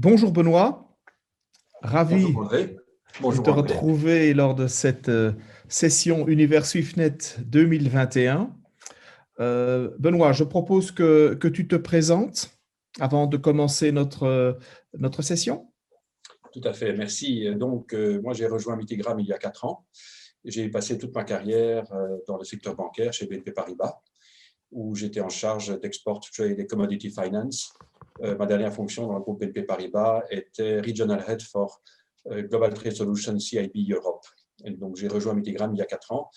Bonjour Benoît, Bonjour ravi André. de te Bonjour André. retrouver lors de cette session Univers SwiftNet 2021. Benoît, je propose que tu te présentes avant de commencer notre session. Tout à fait, merci. Moi, j'ai rejoint Mitigram il y a 4 ans. J'ai passé toute ma carrière dans le secteur bancaire chez BNP Paribas, où j'étais en charge d'Export Trade et Commodity Finance. Ma dernière fonction dans le groupe BNP Paribas était Regional Head for Global Trade Solutions CIB Europe. Et donc, j'ai rejoint Mitigram il y a 4 ans,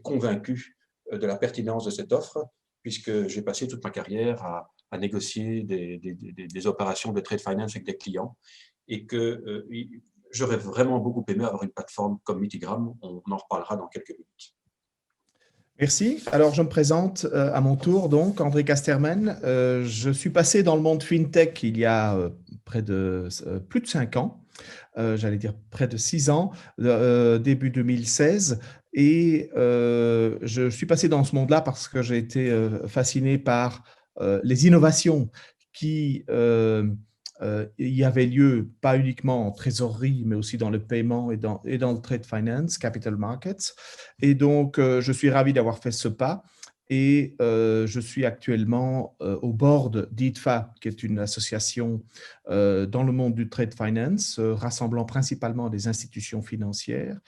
convaincu de la pertinence de cette offre, puisque j'ai passé toute ma carrière à négocier des opérations de trade finance avec des clients et que j'aurais vraiment beaucoup aimé avoir une plateforme comme Mitigram. On en reparlera dans quelques minutes. Merci. Alors, je me présente à mon tour, donc, André Casterman. Je suis passé dans le monde FinTech il y a plus de 5 ans. J'allais dire près de 6 ans, début 2016. Et je suis passé dans ce monde-là parce que j'ai été fasciné par les innovations qui y avaient lieu, pas uniquement en trésorerie, mais aussi dans le paiement et dans le trade finance, capital markets. Et donc, je suis ravi d'avoir fait ce pas. Et je suis actuellement au board d'IDFA, qui est une association dans le monde du trade finance, rassemblant principalement des institutions financières.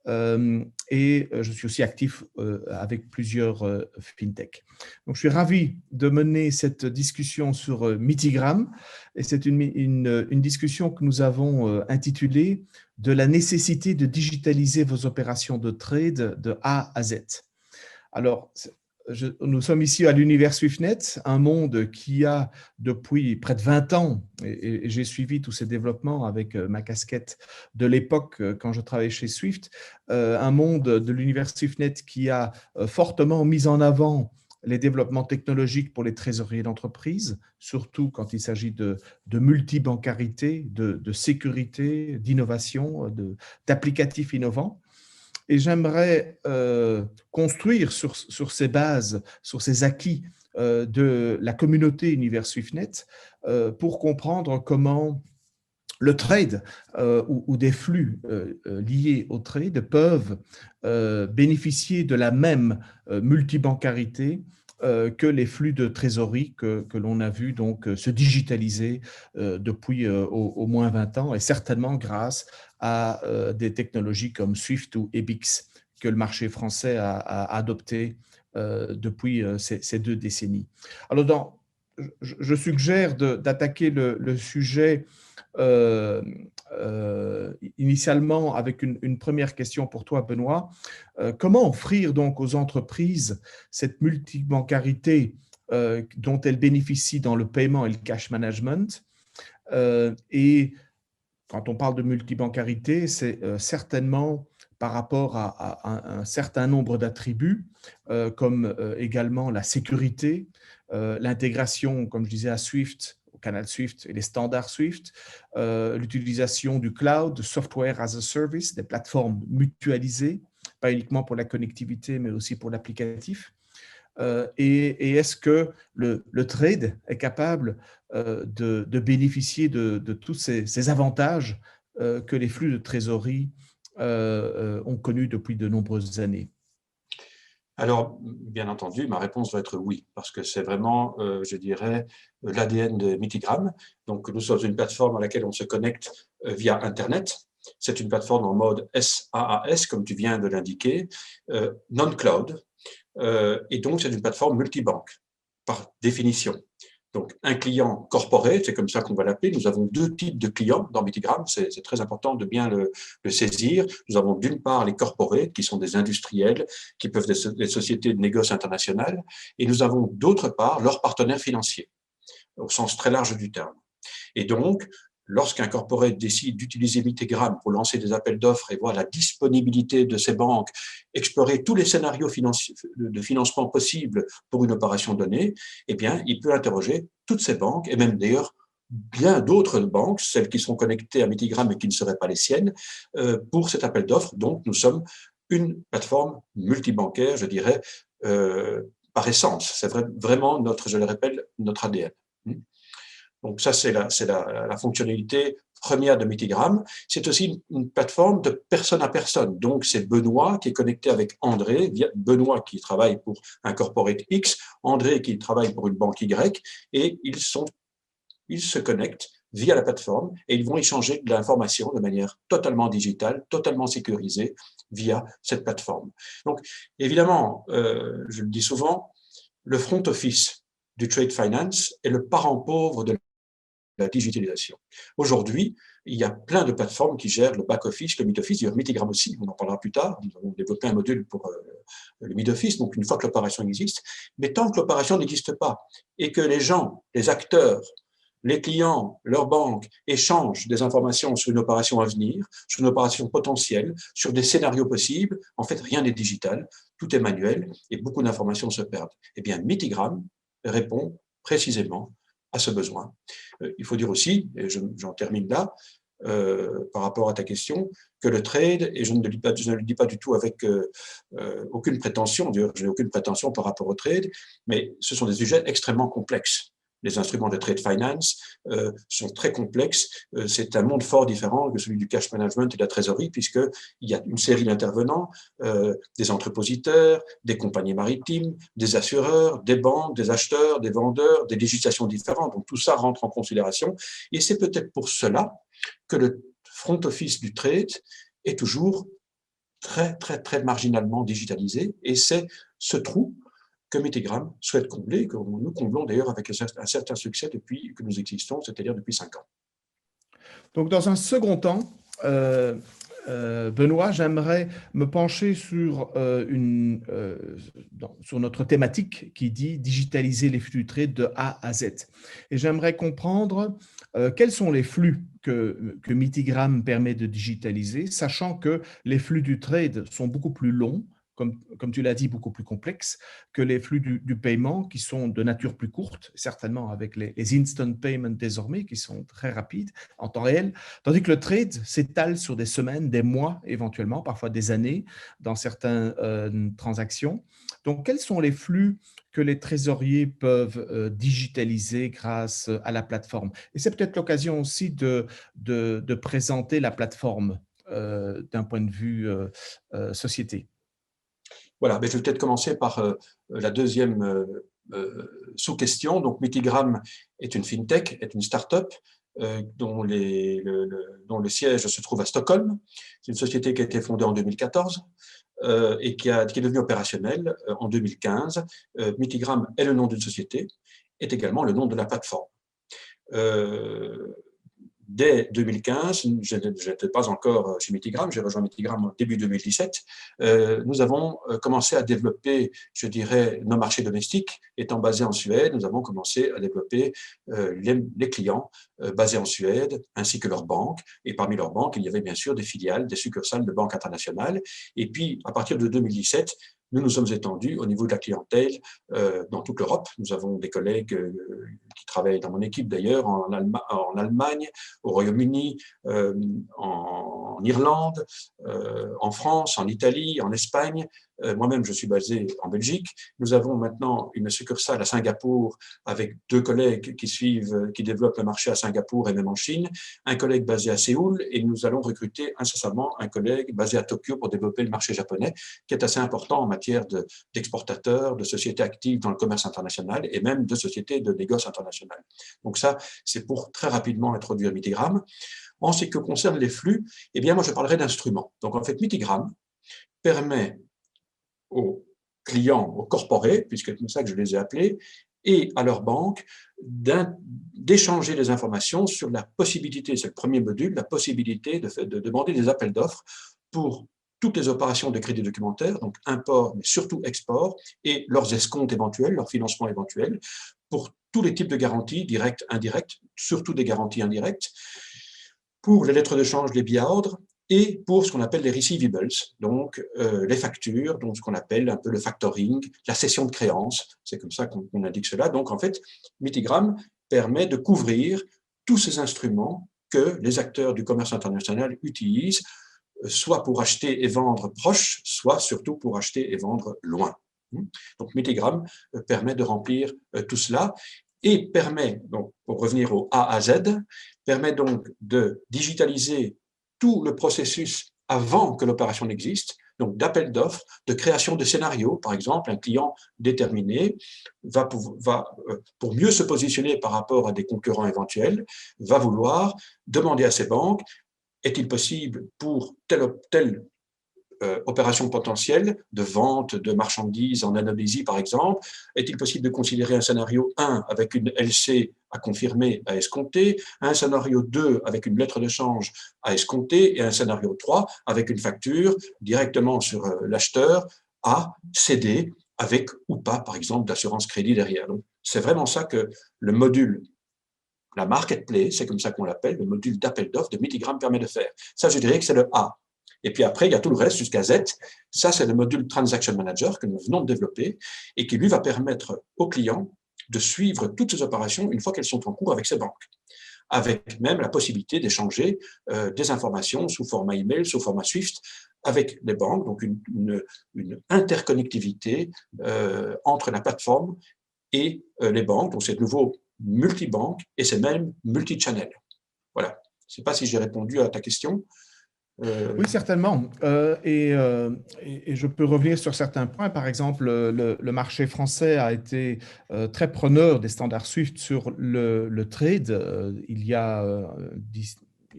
Et je suis aussi actif avec plusieurs fintech. Donc, je suis ravi de mener cette discussion sur Mitigram. Et c'est une discussion que nous avons intitulée « De la nécessité de digitaliser vos opérations de trade de A à Z ». Alors, nous sommes ici à l'univers SwiftNet, un monde qui a depuis près de 20 ans, et j'ai suivi tous ces développements avec ma casquette de l'époque quand je travaillais chez Swift, un monde de l'univers SwiftNet qui a fortement mis en avant les développements technologiques pour les trésoriers d'entreprise, surtout quand il s'agit de multibancarité, de sécurité, d'innovation, d'applicatifs innovants. Et j'aimerais construire sur ces bases, sur ces acquis de la communauté Univers SwiftNet pour comprendre comment le trade ou des flux liés au trade peuvent bénéficier de la même multibancarité que les flux de trésorerie que l'on a vu donc se digitaliser depuis au moins 20 ans et certainement grâce à des technologies comme Swift ou EBIX que le marché français a adopté depuis ces 2 décennies. Alors, je suggère d'attaquer le sujet initialement avec une première question pour toi, Benoît. Comment offrir donc aux entreprises cette multibancarité dont elles bénéficient dans le paiement et le cash management et quand on parle de multibancarité, c'est certainement par rapport à un certain nombre d'attributs, comme également la sécurité, l'intégration, comme je disais, à Swift, au canal Swift et les standards Swift, l'utilisation du cloud, de software as a service, des plateformes mutualisées, pas uniquement pour la connectivité, mais aussi pour l'applicatif. Et est-ce que le trade est capable de bénéficier de tous ces avantages que les flux de trésorerie ont connus depuis de nombreuses années? Alors, bien entendu, ma réponse va être oui, parce que c'est vraiment, je dirais, l'ADN de Mitigram. Donc, nous sommes une plateforme à laquelle on se connecte via Internet. C'est une plateforme en mode SaaS, comme tu viens de l'indiquer, non-cloud. Et donc, c'est une plateforme multibanque, par définition. Donc, un client corporate, c'est comme ça qu'on va l'appeler. Nous avons 2 types de clients dans Mitigram. C'est très important de bien le saisir. Nous avons d'une part les corporates, qui sont des industriels, qui peuvent être des sociétés de négoce internationales. Et nous avons d'autre part leurs partenaires financiers, au sens très large du terme. Et donc, lorsqu'un corporate décide d'utiliser Mitigram pour lancer des appels d'offres et voir la disponibilité de ces banques, explorer tous les scénarios de financement possibles pour une opération donnée, eh bien, il peut interroger toutes ces banques et même d'ailleurs bien d'autres banques, celles qui sont connectées à Mitigram et qui ne seraient pas les siennes, pour cet appel d'offres. Donc, nous sommes une plateforme multibancaire, je dirais, par essence. C'est vraiment je le répète, notre ADN. Donc ça, c'est la fonctionnalité première de Mitigram. C'est aussi une plateforme de personne à personne. Donc c'est Benoît qui est connecté avec André, Benoît qui travaille pour un corporate X, André qui travaille pour une banque Y, et ils se connectent via la plateforme et ils vont échanger de l'information de manière totalement digitale, totalement sécurisée via cette plateforme. Donc, évidemment, je le dis souvent, le front office du trade finance est le parent pauvre de la digitalisation. Aujourd'hui, il y a plein de plateformes qui gèrent le back-office, le mid-office, d'ailleurs Mitigram aussi, on en parlera plus tard, nous avons développé un module pour le mid-office, donc une fois que l'opération existe, mais tant que l'opération n'existe pas et que les gens, les acteurs, les clients, leurs banques échangent des informations sur une opération à venir, sur une opération potentielle, sur des scénarios possibles, en fait rien n'est digital, tout est manuel et beaucoup d'informations se perdent. Eh bien, Mitigram répond précisément à ce besoin. Il faut dire aussi, et j'en termine là, par rapport à ta question, que le trade, et je ne le dis pas du tout avec aucune prétention, d'ailleurs je n'ai aucune prétention par rapport au trade, mais ce sont des sujets extrêmement complexes. Les instruments de trade finance sont très complexes. C'est un monde fort différent que celui du cash management et de la trésorerie, puisqu'il y a une série d'intervenants, des entrepositeurs, des compagnies maritimes, des assureurs, des banques, des acheteurs, des vendeurs, des législations différentes. Donc tout ça rentre en considération. Et c'est peut-être pour cela que le front office du trade est toujours très, très, très marginalement digitalisé. Et c'est ce trou que Mitigram souhaite combler, que nous comblons d'ailleurs avec un certain succès depuis que nous existons, c'est-à-dire depuis 5 ans. Donc, dans un second temps, Benoît, j'aimerais me pencher sur notre thématique qui dit digitaliser les flux de trade de A à Z. Et j'aimerais comprendre quels sont les flux que Mitigram permet de digitaliser, sachant que les flux du trade sont beaucoup plus longs, comme tu l'as dit, beaucoup plus complexes que les flux du paiement qui sont de nature plus courte, certainement avec les instant payments désormais qui sont très rapides en temps réel, tandis que le trade s'étale sur des semaines, des mois éventuellement, parfois des années dans certaines transactions. Donc, quels sont les flux que les trésoriers peuvent digitaliser grâce à la plateforme? Et c'est peut-être l'occasion aussi de présenter la plateforme d'un point de vue société. Voilà, mais je vais peut-être commencer par la deuxième sous-question. Donc, Mitigram est une fintech, est une start-up dont le siège se trouve à Stockholm. C'est une société qui a été fondée en 2014 et qui est devenue opérationnelle en 2015. Mitigram est le nom d'une société, est également le nom de la plateforme. Dès 2015, je n'étais pas encore chez Mitigram, j'ai rejoint Mitigram en début 2017, nous avons commencé à développer, je dirais, nos marchés domestiques. Étant basés en Suède, nous avons commencé à développer les clients basés en Suède, ainsi que leurs banques. Et parmi leurs banques, il y avait bien sûr des filiales, des succursales de banques internationales. Et puis, à partir de 2017, nous nous sommes étendus au niveau de la clientèle dans toute l'Europe. Nous avons des collègues qui travaillent dans mon équipe d'ailleurs en Allemagne, au Royaume-Uni, en Irlande, en France, en Italie, en Espagne. Moi-même, je suis basé en Belgique. Nous avons maintenant une succursale à Singapour avec 2 collègues qui développent le marché à Singapour et même en Chine, un collègue basé à Séoul et nous allons recruter incessamment un collègue basé à Tokyo pour développer le marché japonais, qui est assez important en matière d'exportateurs, de sociétés actives dans le commerce international et même de sociétés de négoce international. Donc ça, c'est pour très rapidement introduire Mitigram. En ce qui concerne les flux, eh bien moi je parlerai d'instruments. Donc en fait, Mitigram permet aux clients, aux corporés, puisque c'est comme ça que je les ai appelés, et à leur banque d'échanger des informations sur la possibilité, c'est le premier module, la possibilité de demander des appels d'offres pour toutes les opérations de crédit documentaire, donc import, mais surtout export, et leurs escomptes éventuels, leurs financements éventuels, pour tous les types de garanties, directes, indirectes, surtout des garanties indirectes, pour les lettres de change, les billets à ordre, et pour ce qu'on appelle les receivables, donc les factures, donc ce qu'on appelle un peu le factoring, la cession de créances, c'est comme ça qu'on indique cela. Donc en fait, Mitigram permet de couvrir tous ces instruments que les acteurs du commerce international utilisent, soit pour acheter et vendre proche, soit surtout pour acheter et vendre loin. Donc Mitigram permet de remplir tout cela. et permet, donc, pour revenir au A à Z, permet donc de digitaliser tout le processus avant que l'opération n'existe, donc d'appel d'offres, de création de scénarios. Par exemple, un client déterminé pour mieux se positionner par rapport à des concurrents éventuels, va vouloir demander à ses banques, est-il possible pour telle opération potentielle de vente de marchandises en Indonésie, par exemple, est-il possible de considérer un scénario 1 avec une LC à confirmer, à escompter, un scénario 2 avec une lettre de change à escompter et un scénario 3 avec une facture directement sur l'acheteur à céder avec ou pas, par exemple, d'assurance crédit derrière. Donc, c'est vraiment ça que le module, la marketplace, c'est comme ça qu'on l'appelle, le module d'appel d'offres de Mitigram permet de faire. Ça, je dirais que c'est le A. Et puis après, il y a tout le reste jusqu'à Z. Ça, c'est le module Transaction Manager que nous venons de développer et qui, lui, va permettre aux clients de suivre toutes ces opérations une fois qu'elles sont en cours avec ses banques, avec même la possibilité d'échanger des informations sous format email, sous format Swift, avec les banques, donc une interconnectivité entre la plateforme et les banques, donc c'est de nouveau multi-banque et c'est même multi-channel. Voilà. Je ne sais pas si j'ai répondu à ta question. Oui, certainement. Et je peux revenir sur certains points. Par exemple, le marché français a été très preneur des standards SWIFT sur le trade il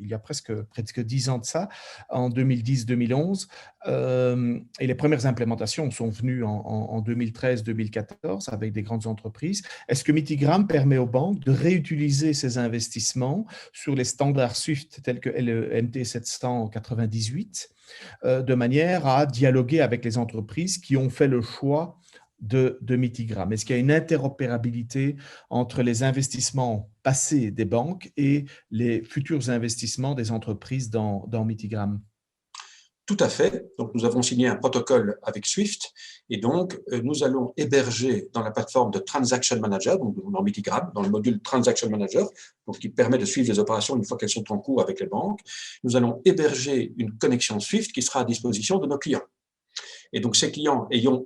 y a presque 10 ans de ça, en 2010-2011. Et les premières implémentations sont venues en 2013-2014 avec des grandes entreprises. Est-ce que Mitigram permet aux banques de réutiliser ces investissements sur les standards SWIFT tels que le MT 798 de manière à dialoguer avec les entreprises qui ont fait le choix de Mitigram? Est-ce qu'il y a une interopérabilité entre les investissements passés des banques et les futurs investissements des entreprises dans Mitigram? Tout à fait. Donc, nous avons signé un protocole avec Swift et donc nous allons héberger dans la plateforme de Transaction Manager, donc dans Mitigram, dans le module Transaction Manager, donc qui permet de suivre les opérations une fois qu'elles sont en cours avec les banques. Nous allons héberger une connexion Swift qui sera à disposition de nos clients. Et donc, ces clients ayant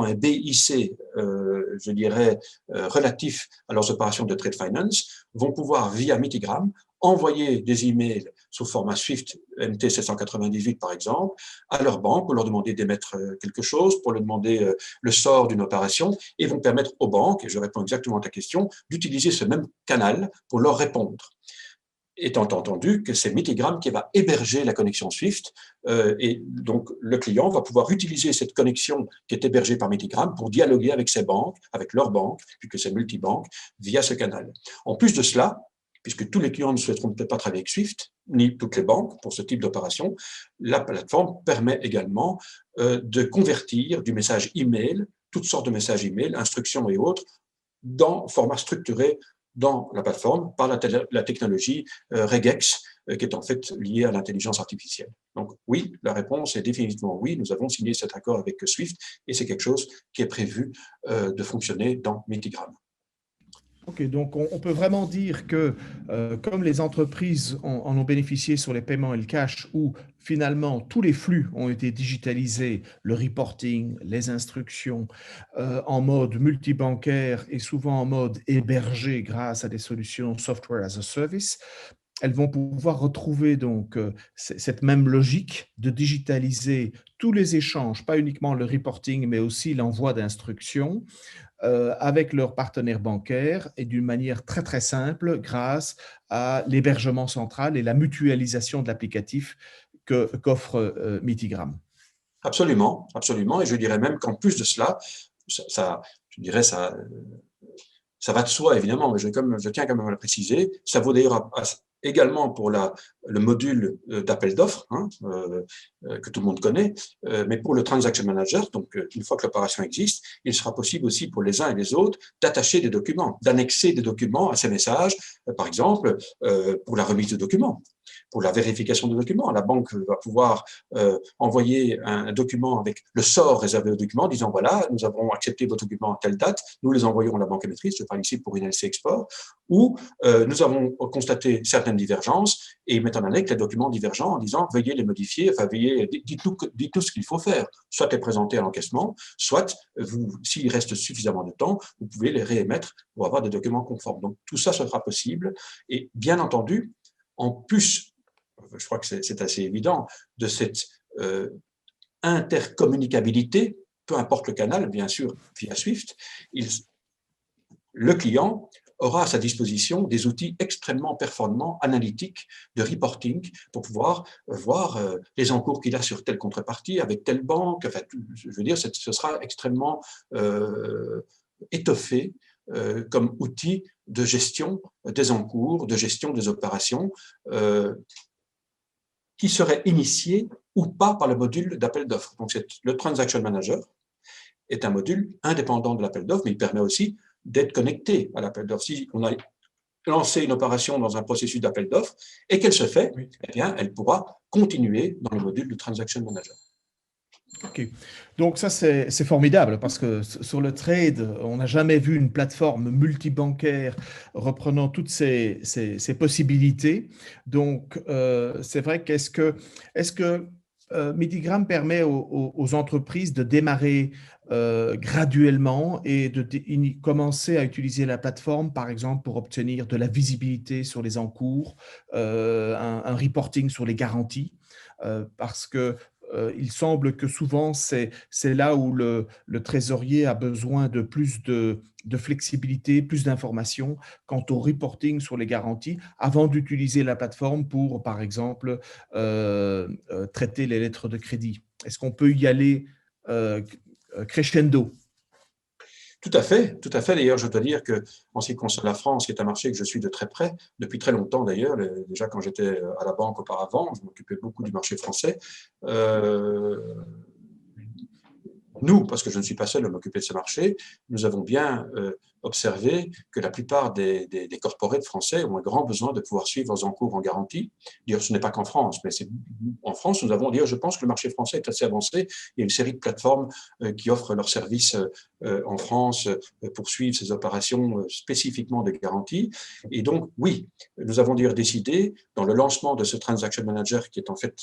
un BIC, je dirais, relatif à leurs opérations de trade finance, vont pouvoir, via Mitigram, envoyer des emails sous format Swift MT 798, par exemple, à leur banque pour leur demander d'émettre quelque chose, pour leur demander le sort d'une opération, et vont permettre aux banques, et je réponds exactement à ta question, d'utiliser ce même canal pour leur répondre. Étant entendu que c'est Mitigram qui va héberger la connexion Swift et donc le client va pouvoir utiliser cette connexion qui est hébergée par Mitigram pour dialoguer avec ses banques, avec leurs banques, puisque c'est multibanque, via ce canal. En plus de cela, puisque tous les clients ne souhaiteront peut-être pas travailler avec Swift, ni toutes les banques pour ce type d'opération, la plateforme permet également de convertir du message email, toutes sortes de messages email, instructions et autres, dans format structuré dans la plateforme par la technologie regex, qui est en fait liée à l'intelligence artificielle. Donc oui, la réponse est définitivement oui, nous avons signé cet accord avec Swift et c'est quelque chose qui est prévu de fonctionner dans Mitigram. Ok, donc on peut vraiment dire que comme les entreprises en ont bénéficié sur les paiements et le cash, où finalement tous les flux ont été digitalisés, le reporting, les instructions, en mode multibancaire et souvent en mode hébergé grâce à des solutions software as a service, elles vont pouvoir retrouver donc cette même logique de digitaliser tous les échanges, pas uniquement le reporting, mais aussi l'envoi d'instructions avec leurs partenaires bancaires et d'une manière très très simple grâce à l'hébergement central et la mutualisation de l'applicatif qu'offre Mitigram. Absolument, absolument. Et je dirais même qu'en plus de cela, je dirais ça va de soi évidemment, mais je tiens quand même à le préciser. Ça vaut d'ailleurs également pour le module d'appel d'offres que tout le monde connaît, mais pour le Transaction Manager, donc une fois que l'opération existe, il sera possible aussi pour les uns et les autres d'attacher des documents, d'annexer des documents à ces messages, par exemple pour la remise de documents. pour la vérification des documents. La banque va pouvoir envoyer un document avec le sort réservé au document, disant voilà, nous avons accepté vos documents à telle date, nous les envoyons à la banque émettrice, je parle ici pour une LC Export, ou nous avons constaté certaines divergences et ils mettent en annexe les documents divergents en disant veuillez les modifier, enfin veuillez, dites-nous ce qu'il faut faire, soit les présenter à l'encaissement, soit s'il reste suffisamment de temps, vous pouvez les réémettre pour avoir des documents conformes. Donc tout ça sera possible et bien entendu, en plus, je crois que c'est assez évident, de cette intercommunicabilité, peu importe le canal, bien sûr, via SWIFT, le client aura à sa disposition des outils extrêmement performants, analytiques, de reporting, pour pouvoir voir les encours qu'il a sur telle contrepartie, avec telle banque. Enfin, je veux dire, ce sera extrêmement étoffé comme outil de gestion des encours, de gestion des opérations, qui serait initié ou pas par le module d'appel d'offres. Donc, le Transaction Manager est un module indépendant de l'appel d'offres, mais il permet aussi d'être connecté à l'appel d'offres. Si on a lancé une opération dans un processus d'appel d'offres et qu'elle se fait, oui, eh bien, elle pourra continuer dans le module de Transaction Manager. Ok, donc ça c'est formidable parce que sur le trade, on n'a jamais vu une plateforme multibancaire reprenant toutes ces possibilités. Donc c'est vrai qu'est-ce que Mitigram permet aux entreprises de démarrer graduellement et de commencer à utiliser la plateforme, par exemple, pour obtenir de la visibilité sur les encours, un reporting sur les garanties, parce que il semble que souvent, c'est là où le trésorier a besoin de plus de flexibilité, plus d'informations quant au reporting sur les garanties avant d'utiliser la plateforme pour, par exemple, traiter les lettres de crédit. Est-ce qu'on peut y aller crescendo? Tout à fait, tout à fait. D'ailleurs, je dois dire qu'en ce qui concerne la France, qui est un marché que je suis de très près, depuis très longtemps d'ailleurs, déjà quand j'étais à la banque auparavant, je m'occupais beaucoup du marché français. Nous, parce que je ne suis pas seul à m'occuper de ce marché, nous avons bien observé que la plupart des corporates français ont un grand besoin de pouvoir suivre leurs encours en garantie. D'ailleurs, ce n'est pas qu'en France, mais en France, nous avons, je pense que le marché français est assez avancé. Il y a une série de plateformes qui offrent leurs services en France pour suivre ces opérations spécifiquement de garantie. Et donc, oui, nous avons d'ailleurs décidé, dans le lancement de ce Transaction Manager, qui est en fait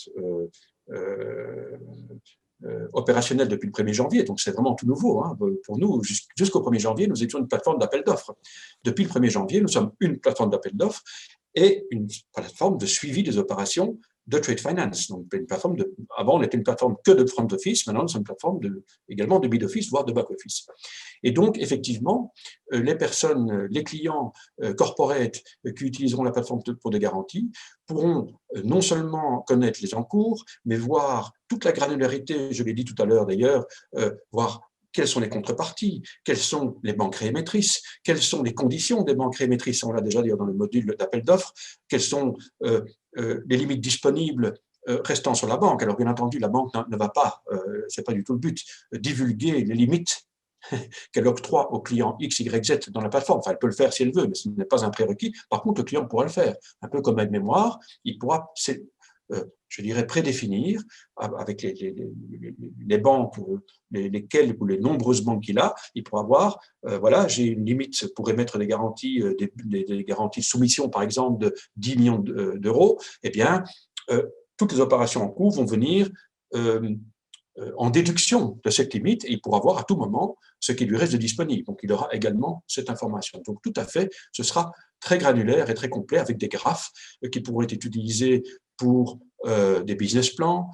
opérationnel depuis le 1er janvier, donc c'est vraiment tout nouveau. Hein. Pour nous, jusqu'au 1er janvier, nous étions une plateforme d'appel d'offres. Depuis le 1er janvier, nous sommes une plateforme d'appel d'offres et une plateforme de suivi des opérations de trade finance. Donc, une plateforme avant, on était une plateforme que de front office, maintenant, nous sommes une plateforme également de mid office, voire de back office. Et donc, effectivement, les personnes, les clients corporate qui utiliseront la plateforme pour des garanties pourront non seulement connaître les encours, mais voir toute la granularité, je l'ai dit tout à l'heure d'ailleurs, voir quelles sont les contreparties, quelles sont les banques réémettrices, quelles sont les conditions des banques réémettrices, on l'a déjà dit dans le module d'appel d'offres, quelles sont les limites disponibles restant sur la banque. Alors bien entendu, la banque ne va pas, c'est pas du tout le but, divulguer les limites qu'elle octroie au client X, Y, Z dans la plateforme. Enfin, elle peut le faire si elle veut, mais ce n'est pas un prérequis. Par contre, le client pourra le faire. Un peu comme aide-mémoire, il pourra, je dirais, prédéfinir avec les banques, lesquelles ou les nombreuses banques qu'il a, il pourra avoir, voilà, j'ai une limite pour émettre des garanties, des garanties de soumission, par exemple, de 10 millions d'euros. Eh bien, toutes les opérations en cours vont venir en déduction de cette limite et il pourra voir à tout moment ce qui lui reste de disponible. Donc, il aura également cette information. Donc, tout à fait, ce sera très granulaire et très complet avec des graphes qui pourront être utilisés pour des business plans,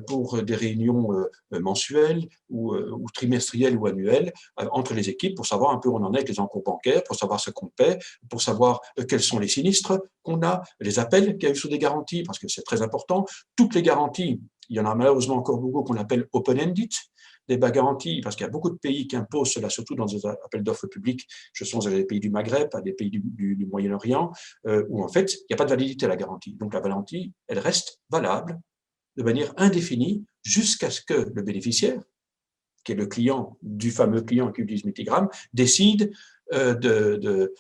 pour des réunions mensuelles ou trimestrielles ou annuelles entre les équipes pour savoir un peu où on en est avec les encours bancaires, pour savoir ce qu'on paie, pour savoir quels sont les sinistres qu'on a, les appels qu'il y a eu sous des garanties, parce que c'est très important. Toutes les garanties, il y en a malheureusement encore beaucoup qu'on appelle open-ended, des bas garanties, parce qu'il y a beaucoup de pays qui imposent cela, surtout dans des appels d'offres publics. Je songe à des pays du Maghreb, à des pays du Moyen-Orient, où en fait, il n'y a pas de validité à la garantie. Donc la garantie, elle reste valable de manière indéfinie jusqu'à ce que le bénéficiaire, qui est le client du fameux client qui utilise Mitigram, décide de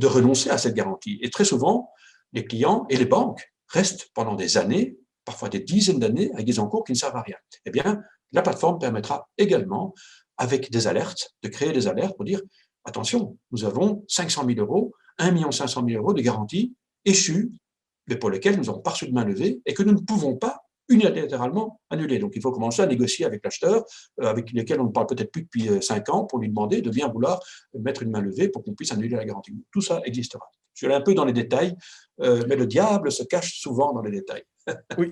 renoncer à cette garantie. Et très souvent, les clients et les banques restent pendant des années, parfois des dizaines d'années, avec des encours qui ne servent à rien. Eh bien, la plateforme permettra également, avec des alertes, de créer des alertes pour dire attention, nous avons 500 000 euros, 1 500 000 euros de garantie échus, mais pour lesquels nous n'avons pas reçu de main levée et que nous ne pouvons pas unilatéralement annuler. Donc, il faut commencer à négocier avec l'acheteur, avec lesquels on ne parle peut-être plus depuis 5 ans, pour lui demander de bien vouloir mettre une main levée pour qu'on puisse annuler la garantie. Tout ça existera. Je suis allé un peu dans les détails, mais le diable se cache souvent dans les détails. Oui.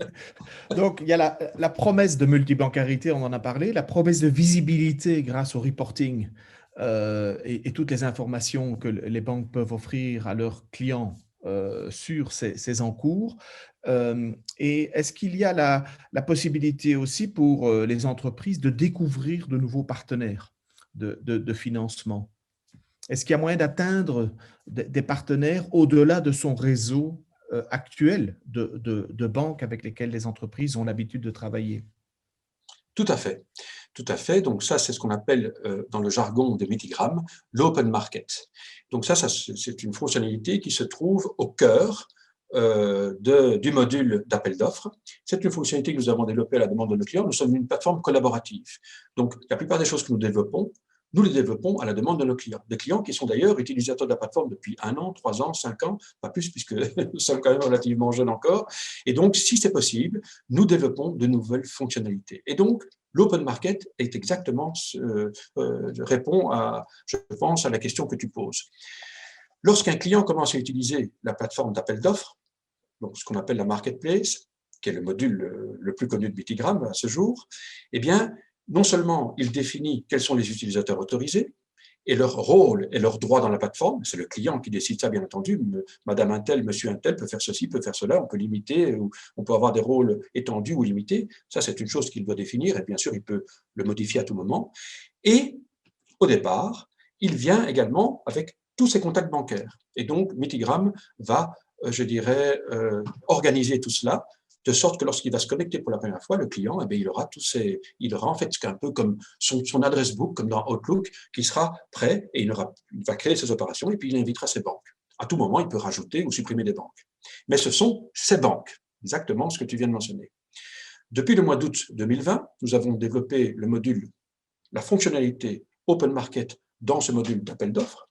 Donc, il y a la promesse de multibancarité, on en a parlé, la promesse de visibilité grâce au reporting et toutes les informations que les banques peuvent offrir à leurs clients sur ces encours. Et est-ce qu'il y a la possibilité aussi pour les entreprises de découvrir de nouveaux partenaires de financement? Est-ce qu'il y a moyen d'atteindre des partenaires au-delà de son réseau actuel de banques avec lesquelles les entreprises ont l'habitude de travailler? Tout à fait. Tout à fait. Donc ça, c'est ce qu'on appelle dans le jargon de Mitigram l'open market. Donc ça c'est une fonctionnalité qui se trouve au cœur du module d'appel d'offres. C'est une fonctionnalité que nous avons développée à la demande de nos clients. Nous sommes une plateforme collaborative. Donc la plupart des choses que nous les développons à la demande de nos clients. Des clients qui sont d'ailleurs utilisateurs de la plateforme depuis 1 an, 3 ans, 5 ans, pas plus puisque nous sommes quand même relativement jeunes encore. Et donc, si c'est possible, nous développons de nouvelles fonctionnalités. Et donc, l'open market est exactement, répond à, je pense, à la question que tu poses. Lorsqu'un client commence à utiliser la plateforme d'appel d'offres, donc ce qu'on appelle la marketplace, qui est le module le plus connu de Mitigram à ce jour, eh bien, non seulement il définit quels sont les utilisateurs autorisés et leur rôle et leurs droits dans la plateforme, c'est le client qui décide ça, bien entendu, madame un tel, monsieur un tel peut faire ceci, peut faire cela, on peut limiter, ou on peut avoir des rôles étendus ou limités, ça c'est une chose qu'il doit définir, et bien sûr il peut le modifier à tout moment. Et au départ, il vient également avec tous ses contacts bancaires. Et donc, Mitigram va, je dirais, organiser tout cela de sorte que lorsqu'il va se connecter pour la première fois, le client, eh bien, il aura en fait un peu comme son adresse book, comme dans Outlook, qui sera prêt et il va créer ses opérations et puis il invitera ses banques. À tout moment, il peut rajouter ou supprimer des banques. Mais ce sont ces banques, exactement ce que tu viens de mentionner. Depuis le mois d'août 2020, nous avons développé le module, la fonctionnalité Open Market dans ce module d'appel d'offres.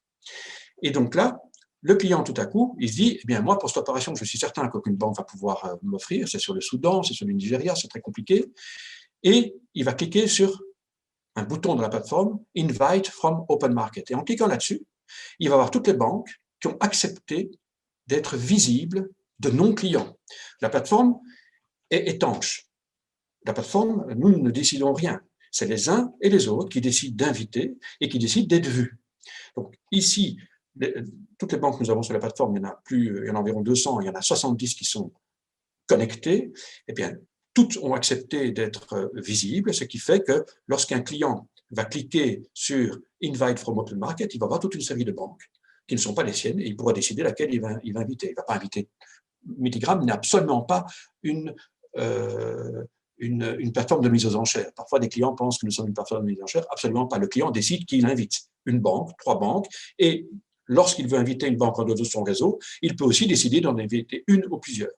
Et donc là, le client, tout à coup, il se dit, eh bien, moi, pour cette opération, je suis certain qu'aucune banque va pouvoir m'offrir. C'est sur le Soudan, c'est sur le Nigeria, c'est très compliqué. Et il va cliquer sur un bouton de la plateforme, Invite from Open Market. Et en cliquant là-dessus, il va voir toutes les banques qui ont accepté d'être visibles de non-clients. La plateforme est étanche. La plateforme, nous ne décidons rien. C'est les uns et les autres qui décident d'inviter et qui décident d'être vus. Donc ici, toutes les banques que nous avons sur la plateforme, il y en a environ 200, il y en a 70 qui sont connectées, eh bien, toutes ont accepté d'être visibles, ce qui fait que lorsqu'un client va cliquer sur Invite from Open Market, il va voir toute une série de banques qui ne sont pas les siennes et il pourra décider laquelle il va inviter. Il ne va pas inviter. Mitigram n'est absolument pas une plateforme de mise aux enchères. Parfois, des clients pensent que nous sommes une plateforme de mise aux enchères. Absolument pas. Le client décide qui il invite. Une banque, 3 banques, et lorsqu'il veut inviter une banque en dehors de son réseau, il peut aussi décider d'en inviter une ou plusieurs.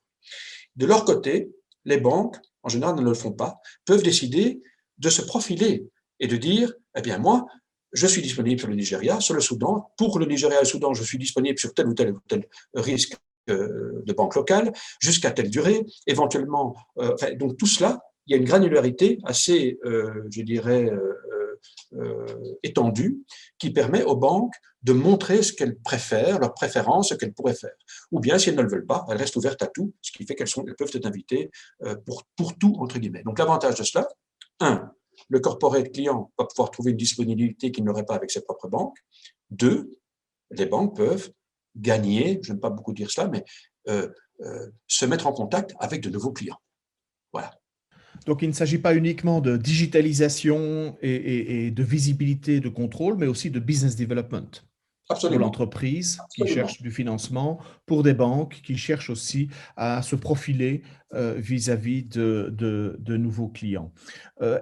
De leur côté, les banques, en général, ne le font pas, peuvent décider de se profiler et de dire, eh bien, moi, je suis disponible sur le Nigeria, sur le Soudan. Pour le Nigeria et le Soudan, je suis disponible sur tel ou tel risque de banque locale, jusqu'à telle durée, éventuellement. Donc tout cela, il y a une granularité assez, je dirais, étendue, qui permet aux banques de montrer ce qu'elles préfèrent, leurs préférences, ce qu'elles pourraient faire. Ou bien, si elles ne le veulent pas, elles restent ouvertes à tout, ce qui fait qu'elles peuvent être invitées pour tout, entre guillemets. Donc l'avantage de cela, le corporate client va pouvoir trouver une disponibilité qu'il n'aurait pas avec ses propres banques. 2, les banques peuvent gagner, je n'aime pas beaucoup dire cela, mais se mettre en contact avec de nouveaux clients. Voilà. Donc, il ne s'agit pas uniquement de digitalisation et de visibilité, de contrôle, mais aussi de business development. Absolument. Pour l'entreprise qui cherche du financement, pour des banques qui cherchent aussi à se profiler vis-à-vis de nouveaux clients.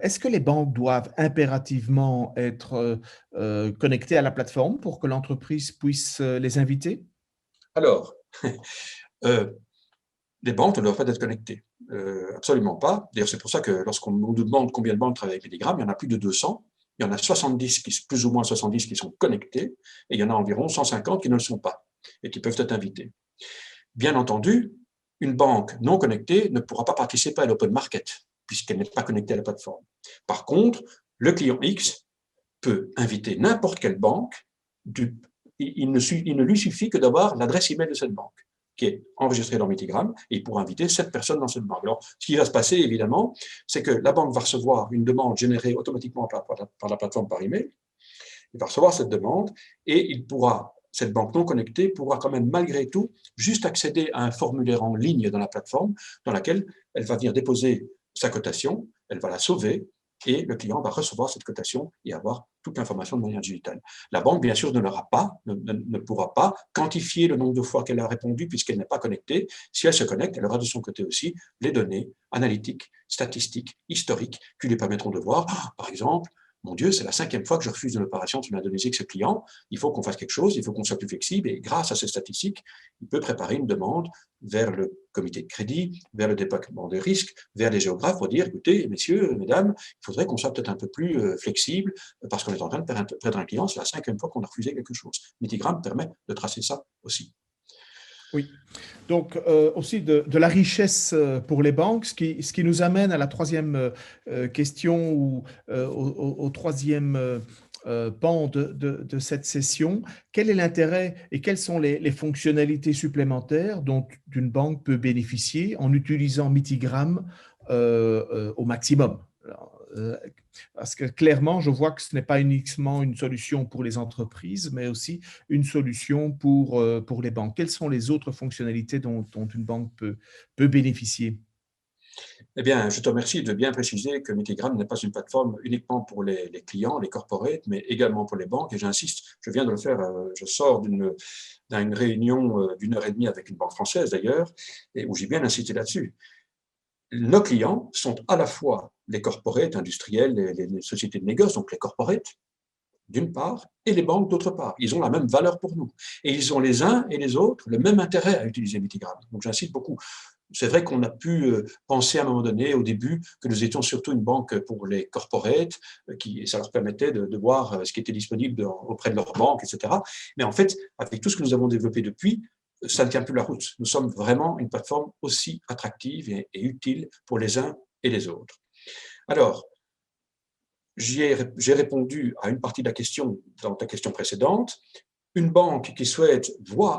Est-ce que les banques doivent impérativement être connectées à la plateforme pour que l'entreprise puisse les inviter? Alors, les banques ne doivent pas être connectées. Absolument pas. D'ailleurs, c'est pour ça que lorsqu'on nous demande combien de banques travaillent avec MediGram, il y en a plus de 200. Il y en a 70, plus ou moins 70 qui sont connectés, et il y en a environ 150 qui ne le sont pas et qui peuvent être invités. Bien entendu, une banque non connectée ne pourra pas participer à l'open market, puisqu'elle n'est pas connectée à la plateforme. Par contre, le client X peut inviter n'importe quelle banque. Il ne lui suffit que d'avoir l'adresse email de cette banque, qui est enregistrée dans MediGram, et il pourra inviter 7 personnes dans cette banque. Alors, ce qui va se passer, évidemment, c'est que la banque va recevoir une demande générée automatiquement par la plateforme par email. Il va recevoir cette demande, et cette banque non connectée pourra quand même, malgré tout, juste accéder à un formulaire en ligne dans la plateforme, dans laquelle elle va venir déposer sa cotation, elle va la sauver, et le client va recevoir cette cotation et avoir toute l'information de manière digitale. La banque, bien sûr, ne pourra pas quantifier le nombre de fois qu'elle a répondu puisqu'elle n'est pas connectée. Si elle se connecte, elle aura de son côté aussi les données analytiques, statistiques, historiques qui lui permettront de voir, par exemple, mon Dieu, c'est la 5e fois que je refuse une opération sur l'Indonésie avec ce client, il faut qu'on fasse quelque chose, il faut qu'on soit plus flexible, et grâce à ces statistiques, il peut préparer une demande vers le comité de crédit, vers le département des risques, vers les géographes pour dire, écoutez, messieurs, mesdames, il faudrait qu'on soit peut-être un peu plus flexible parce qu'on est en train de perdre un client, c'est la 5e fois qu'on a refusé quelque chose. MediGram permet de tracer ça aussi. Oui. Donc, aussi de la richesse pour les banques, ce qui nous amène à la troisième question ou au troisième pan de cette session. Quel est l'intérêt et quelles sont les fonctionnalités supplémentaires dont une banque peut bénéficier en utilisant MitiGram au maximum? Alors, parce que clairement, je vois que ce n'est pas uniquement une solution pour les entreprises, mais aussi une solution pour les banques. Quelles sont les autres fonctionnalités dont une banque peut bénéficier? Eh bien, je te remercie de bien préciser que MitiGram n'est pas une plateforme uniquement pour les clients, les corporates, mais également pour les banques. Et j'insiste, je viens de le faire, je sors d'une réunion d'1 heure et demie avec une banque française d'ailleurs, et où j'ai bien insisté là-dessus. Nos clients sont à la fois les corporates industriels, les sociétés de négoce, donc les corporates, d'une part, et les banques d'autre part. Ils ont la même valeur pour nous. Et ils ont les uns et les autres le même intérêt à utiliser MitiGram. Donc j'insiste beaucoup. C'est vrai qu'on a pu penser à un moment donné, au début, que nous étions surtout une banque pour les corporates, et ça leur permettait de voir ce qui était disponible auprès de leur banque, etc. Mais en fait, avec tout ce que nous avons développé depuis, ça ne tient plus la route. Nous sommes vraiment une plateforme aussi attractive et utile pour les uns et les autres. Alors, j'ai répondu à une partie de la question dans ta question précédente. Une banque qui souhaite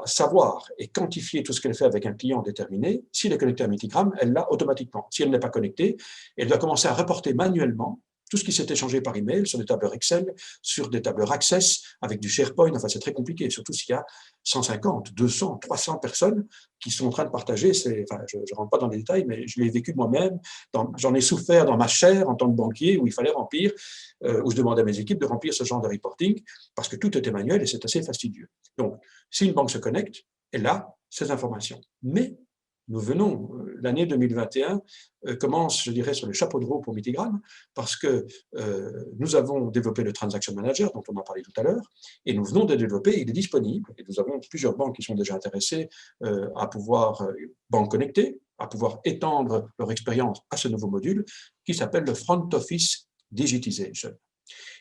savoir et quantifier tout ce qu'elle fait avec un client déterminé, s'il est connecté à MitiGram, elle l'a automatiquement. Si elle n'est pas connectée, elle doit commencer à reporter manuellement tout ce qui s'est échangé par email sur des tableurs Excel, sur des tableurs Access, avec du SharePoint. Enfin, c'est très compliqué, surtout s'il y a 150, 200, 300 personnes qui sont en train de partager. Enfin, je ne rentre pas dans les détails, mais je l'ai vécu moi-même. J'en ai souffert dans ma chair en tant que banquier, où il fallait remplir, où je demandais à mes équipes de remplir ce genre de reporting, parce que tout était manuel et c'est assez fastidieux. Donc, si une banque se connecte, elle a ces informations. Mais nous venons, l'année 2021 commence, je dirais, sur le chapeau de roue pour MitiGram, parce que nous avons développé le Transaction Manager, dont on a parlé tout à l'heure, et nous venons de développer, il est disponible, et nous avons plusieurs banques qui sont déjà intéressées à pouvoir, banques connectées, à pouvoir étendre leur expérience à ce nouveau module, qui s'appelle le Front Office Digitization.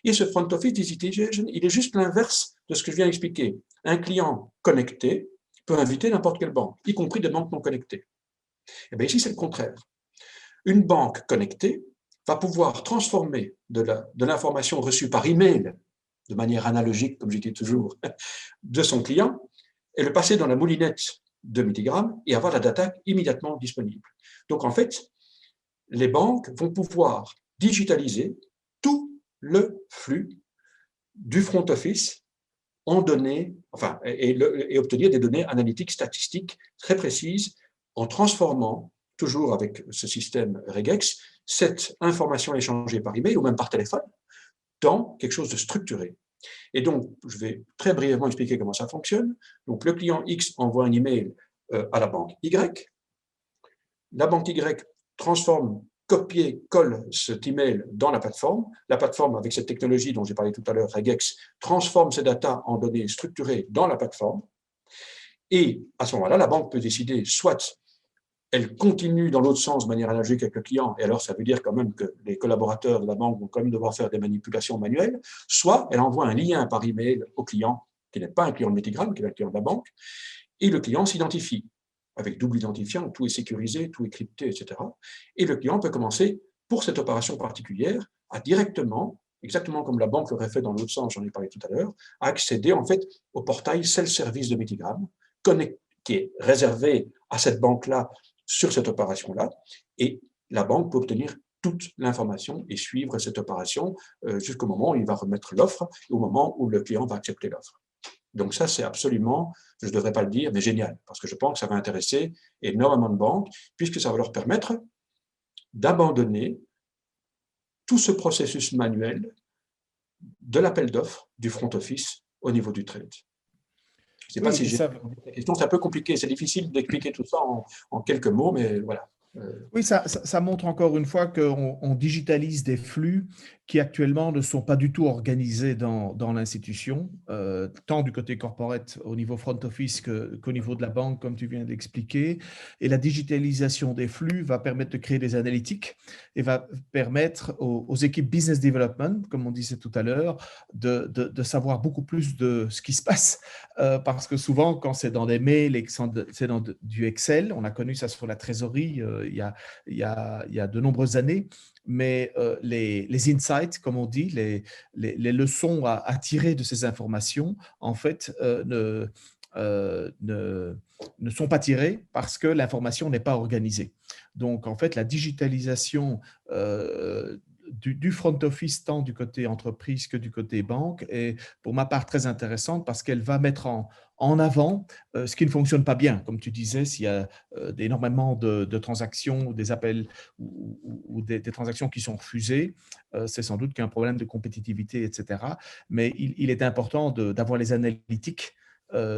Et ce Front Office Digitization, il est juste l'inverse de ce que je viens d'expliquer. Un client connecté peut inviter n'importe quelle banque, y compris des banques non connectées. Et bien ici, c'est le contraire. Une banque connectée va pouvoir transformer de l'information reçue par email, de manière analogique, comme je dis toujours, de son client, et le passer dans la moulinette de MitiGram et avoir la data immédiatement disponible. Donc en fait, les banques vont pouvoir digitaliser tout le flux du front office en données, enfin, et obtenir des données analytiques statistiques très précises en transformant, toujours avec ce système regex, cette information échangée par email ou même par téléphone dans quelque chose de structuré. Et donc, je vais très brièvement expliquer comment ça fonctionne. Donc, le client X envoie un email à la banque Y. La banque Y transforme, colle cet email dans la plateforme. La plateforme, avec cette technologie dont j'ai parlé tout à l'heure, regex, transforme ces datas en données structurées dans la plateforme. Et à ce moment-là, la banque peut décider soit elle continue dans l'autre sens de manière analogique avec le client, et alors ça veut dire quand même que les collaborateurs de la banque vont quand même devoir faire des manipulations manuelles, soit elle envoie un lien par email au client, qui n'est pas un client de Metigram, qui est un client de la banque, et le client s'identifie avec double identifiant, tout est sécurisé, tout est crypté, etc. Et le client peut commencer, pour cette opération particulière, à directement, exactement comme la banque l'aurait fait dans l'autre sens, j'en ai parlé tout à l'heure, à accéder en fait au portail self-service de Metigram, qui est réservé à cette banque-là sur cette opération-là, et la banque peut obtenir toute l'information et suivre cette opération jusqu'au moment où il va remettre l'offre et au moment où le client va accepter l'offre. Donc ça, c'est absolument, je ne devrais pas le dire, mais génial, parce que je pense que ça va intéresser énormément de banques, puisque ça va leur permettre d'abandonner tout ce processus manuel de l'appel d'offres du front office au niveau du trade. Je ne sais pas Oui, si et j'ai ça, répondu à ta question, c'est un peu compliqué, c'est difficile d'expliquer tout ça en quelques mots, mais voilà. oui, ça montre encore une fois qu'on digitalise des flux qui actuellement ne sont pas du tout organisés dans l'institution, tant du côté corporate au niveau front office qu'au niveau de la banque, comme tu viens de l'expliquer. Et la digitalisation des flux va permettre de créer des analytiques et va permettre aux équipes business development, comme on disait tout à l'heure, de savoir beaucoup plus de ce qui se passe. Parce que souvent, quand c'est dans des mails et que c'est dans du Excel, on a connu ça sur la trésorerie il y a de nombreuses années, mais les insights, comme on dit, les leçons à tirer de ces informations, en fait, ne sont pas tirées parce que l'information n'est pas organisée. Donc, en fait, la digitalisation du front office, tant du côté entreprise que du côté banque, est pour ma part très intéressante parce qu'elle va mettre en avant ce qui ne fonctionne pas bien. Comme tu disais, s'il y a énormément de transactions ou des appels ou des transactions qui sont refusées, c'est sans doute qu'un problème de compétitivité, etc. Mais il est important d'avoir les analytiques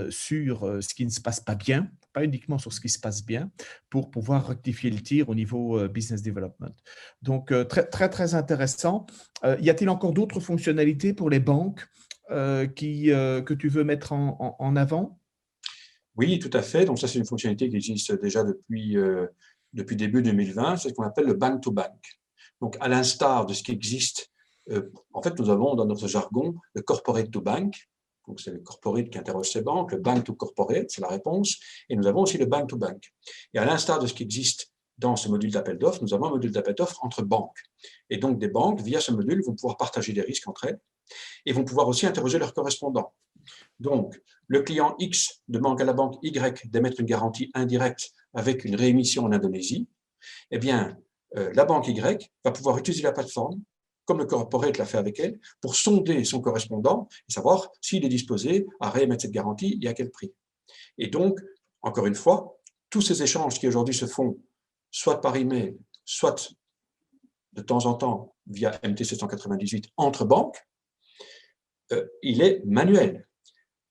sur ce qui ne se passe pas bien, pas uniquement sur ce qui se passe bien, pour pouvoir rectifier le tir au niveau business development. Donc, très, très, très intéressant. Y a-t-il encore d'autres fonctionnalités pour les banques que tu veux mettre en avant? Oui, tout à fait. Donc ça, c'est une fonctionnalité qui existe déjà depuis début 2020. C'est ce qu'on appelle le bank-to-bank. Donc, à l'instar de ce qui existe, en fait, nous avons dans notre jargon le corporate-to-bank. Donc, c'est le corporate qui interroge ces banques. Le bank-to-corporate, c'est la réponse. Et nous avons aussi le bank-to-bank. Et à l'instar de ce qui existe dans ce module d'appel d'offres, nous avons un module d'appel d'offres entre banques. Et donc, des banques, via ce module, vont pouvoir partager des risques entre elles et vont pouvoir aussi interroger leurs correspondants. Donc, le client X demande à la banque Y d'émettre une garantie indirecte avec une réémission en Indonésie. Eh bien, la banque Y va pouvoir utiliser la plateforme, comme le corporate l'a fait avec elle, pour sonder son correspondant et savoir s'il est disposé à réémettre cette garantie et à quel prix. Et donc, encore une fois, tous ces échanges qui aujourd'hui se font soit par email, soit de temps en temps via MT 798 entre banques, il est manuel.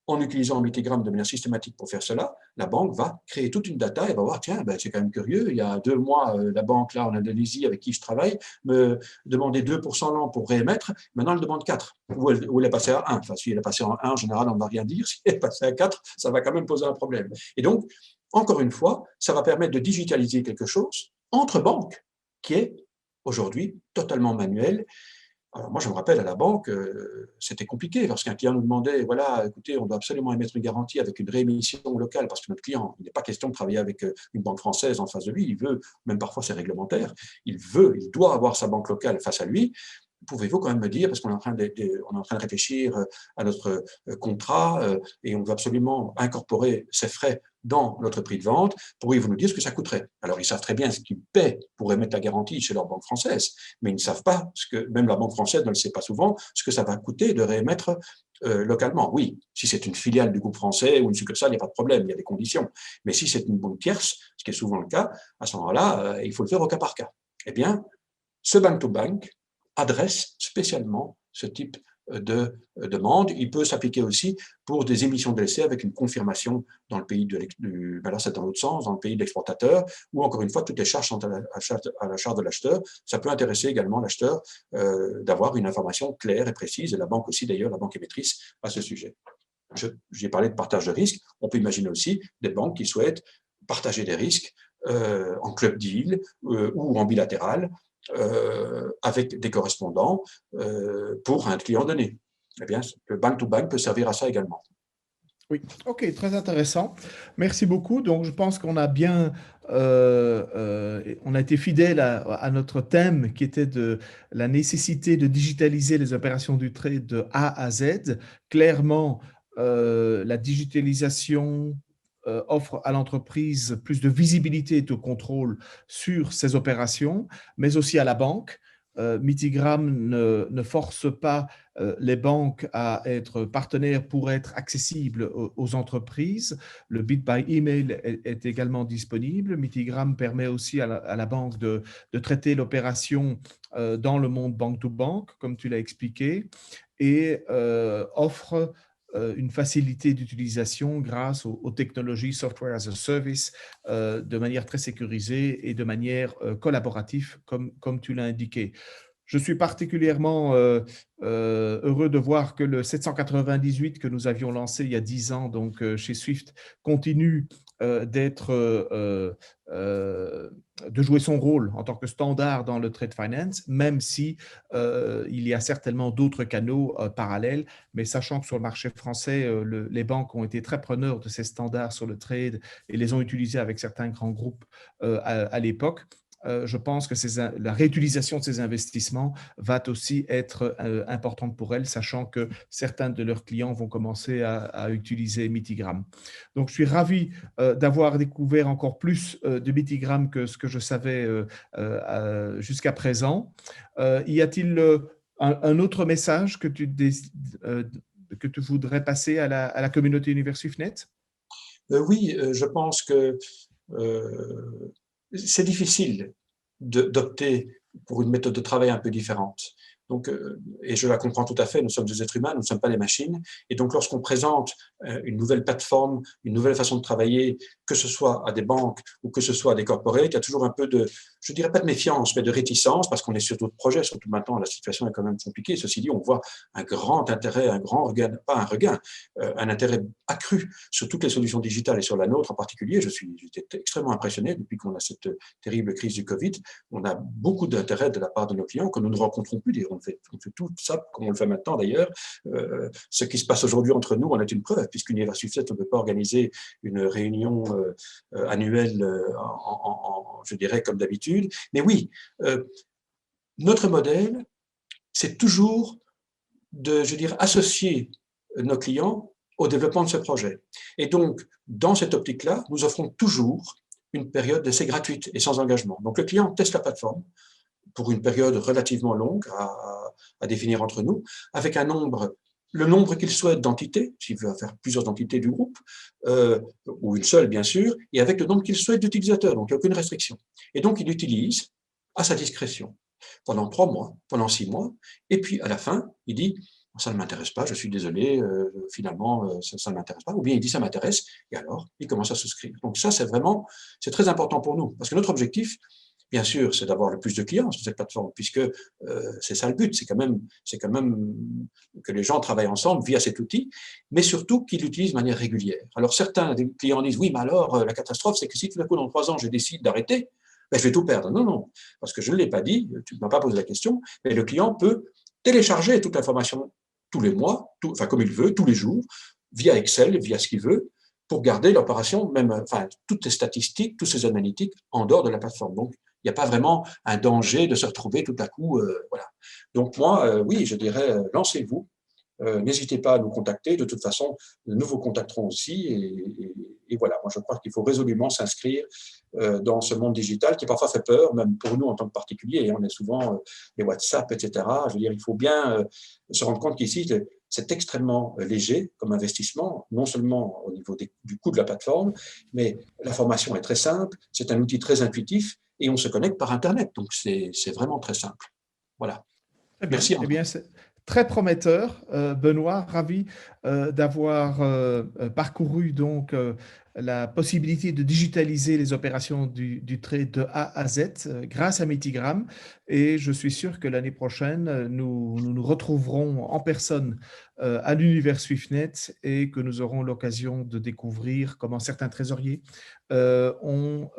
En utilisant Metigram de manière systématique pour faire cela, la banque va créer toute une data et va voir, tiens, ben, c'est quand même curieux, il y a 2 mois, la banque là en Indonésie avec qui je travaille me demandait 2% l'an pour réémettre, maintenant elle demande 4, ou elle est passée à 1. Enfin, si elle est passée en 1, en général, on ne va rien dire, si elle est passée à 4, ça va quand même poser un problème. Et donc, encore une fois, ça va permettre de digitaliser quelque chose entre banques qui est aujourd'hui totalement manuel. Alors moi, je me rappelle à la banque, c'était compliqué lorsqu'un client nous demandait, voilà, écoutez, on doit absolument émettre une garantie avec une réémission locale parce que notre client, il n'est pas question de travailler avec une banque française en face de lui, il veut, même parfois c'est réglementaire, il doit avoir sa banque locale face à lui. Pouvez-vous quand même me dire, parce qu'on est en train de réfléchir à notre contrat et on veut absolument incorporer ces frais dans notre prix de vente, pourriez-vous nous dire ce que ça coûterait? Alors, ils savent très bien ce qu'ils paient pour émettre la garantie chez leur banque française, mais ils ne savent pas, même la banque française ne le sait pas souvent, ce que ça va coûter de réémettre localement. Oui, si c'est une filiale du groupe français ou une succursale, il n'y a pas de problème, il y a des conditions. Mais si c'est une banque tierce, ce qui est souvent le cas, à ce moment-là, il faut le faire au cas par cas. Eh bien, ce bank-to-bank adresse spécialement ce type de demande. Il peut s'appliquer aussi pour des émissions de l'essai avec une confirmation dans le pays là c'est dans l'autre sens, dans le pays de l'exportateur, ou encore une fois, toutes les charges sont à la charge de l'acheteur. Ça peut intéresser également l'acheteur d'avoir une information claire et précise, et la banque aussi d'ailleurs, la banque émettrice, à ce sujet. j'ai parlé de partage de risques, on peut imaginer aussi des banques qui souhaitent partager des risques en club deal ou en bilatéral avec des correspondants pour un client donné. Eh bien, le bank-to-bank peut servir à ça également. Oui, ok, très intéressant. Merci beaucoup. Donc, je pense qu'on a bien, on a été fidèle à notre thème qui était de la nécessité de digitaliser les opérations du trade de A à Z. Clairement, la digitalisation offre à l'entreprise plus de visibilité et de contrôle sur ses opérations, mais aussi à la banque. Mitigram ne force pas les banques à être partenaires pour être accessibles aux entreprises. Le bid by email est également disponible. Mitigram permet aussi à la banque de traiter l'opération dans le monde bank-to-bank, comme tu l'as expliqué, et offre une facilité d'utilisation grâce aux technologies software as a service de manière très sécurisée et de manière collaborative, comme tu l'as indiqué. Je suis particulièrement heureux de voir que le 798 que nous avions lancé il y a 10 ans donc, chez Swift continue de jouer son rôle en tant que standard dans le trade finance, même si il y a certainement d'autres canaux parallèles, mais sachant que sur le marché français, les banques ont été très preneurs de ces standards sur le trade et les ont utilisés avec certains grands groupes à l'époque. Je pense que la réutilisation de ces investissements va aussi être importante pour elles, sachant que certains de leurs clients vont commencer à utiliser Mitigram. Donc, je suis ravi d'avoir découvert encore plus de Mitigram que ce que je savais jusqu'à présent. Y a-t-il un autre message que tu voudrais passer à la communauté Univers SwiftNet? Oui, je pense que c'est difficile d'opter pour une méthode de travail un peu différente. Donc, et je la comprends tout à fait, nous sommes des êtres humains, nous ne sommes pas des machines. Et donc, lorsqu'on présente une nouvelle plateforme, une nouvelle façon de travailler, que ce soit à des banques ou que ce soit à des corporates, il y a toujours un peu de, je dirais pas de méfiance, mais de réticence, parce qu'on est sur d'autres projets, surtout maintenant, la situation est quand même compliquée. Ceci dit, on voit un grand intérêt, un grand regain, pas un regain, un intérêt accru sur toutes les solutions digitales et sur la nôtre en particulier. J'étais extrêmement impressionné depuis qu'on a cette terrible crise du Covid. On a beaucoup d'intérêt de la part de nos clients que nous ne rencontrons plus. On fait tout ça comme on le fait maintenant d'ailleurs. Ce qui se passe aujourd'hui entre nous en est une preuve, puisqu'Univers SwiftNet ne peut pas organiser une réunion annuelle, je dirais, comme d'habitude. Mais oui, notre modèle, c'est toujours de, je dirais, associer nos clients au développement de ce projet. Et donc, dans cette optique-là, nous offrons toujours une période d'essai gratuite et sans engagement. Donc, le client teste la plateforme pour une période relativement longue à définir entre nous, avec le nombre qu'il souhaite d'entités, s'il veut faire plusieurs entités du groupe, ou une seule bien sûr, et avec le nombre qu'il souhaite d'utilisateurs, donc il n'y a aucune restriction. Et donc il utilise à sa discrétion pendant 3 mois, pendant 6 mois, et puis à la fin, il dit ça ne m'intéresse pas, je suis désolé, finalement ça ne m'intéresse pas, ou bien il dit ça m'intéresse, et alors il commence à souscrire. Donc ça c'est très important pour nous, parce que notre objectif, bien sûr, c'est d'avoir le plus de clients sur cette plateforme, puisque c'est ça le but, c'est quand même que les gens travaillent ensemble via cet outil, mais surtout qu'ils l'utilisent de manière régulière. Alors certains des clients disent, oui, mais alors la catastrophe, c'est que si tout d'un coup, dans 3 ans, je décide d'arrêter, ben, je vais tout perdre. Non, non, parce que je ne l'ai pas dit, tu ne m'as pas posé la question, mais le client peut télécharger toute l'information tous les mois, enfin comme il veut, tous les jours, via Excel, via ce qu'il veut, pour garder l'opération, même, enfin, toutes les statistiques, tous ces analytiques en dehors de la plateforme. Donc, il n'y a pas vraiment un danger de se retrouver tout à coup. Voilà. Donc moi, oui, je dirais, lancez-vous. N'hésitez pas à nous contacter. De toute façon, nous vous contacterons aussi. Et voilà, moi je crois qu'il faut résolument s'inscrire dans ce monde digital qui parfois fait peur, même pour nous en tant que particuliers. Et on est souvent les WhatsApp, etc. Je veux dire, il faut bien se rendre compte qu'ici, c'est extrêmement léger comme investissement, non seulement au niveau du coût de la plateforme, mais la formation est très simple, c'est un outil très intuitif et on se connecte par Internet. Donc, c'est vraiment très simple. Voilà. Très bien. Merci, Eh André. bien, c'est très prometteur, Benoît. Ravi d'avoir parcouru donc la possibilité de digitaliser les opérations du trade de A à Z grâce à Mitigram. Et je suis sûr que l'année prochaine, nous retrouverons en personne à l'univers SwiftNet et que nous aurons l'occasion de découvrir comment certains trésoriers ont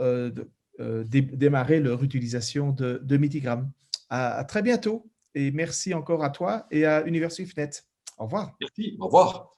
démarré leur utilisation de Mitigram. À très bientôt et merci encore à toi et à Univers SwiftNet. Au revoir. Merci, au revoir.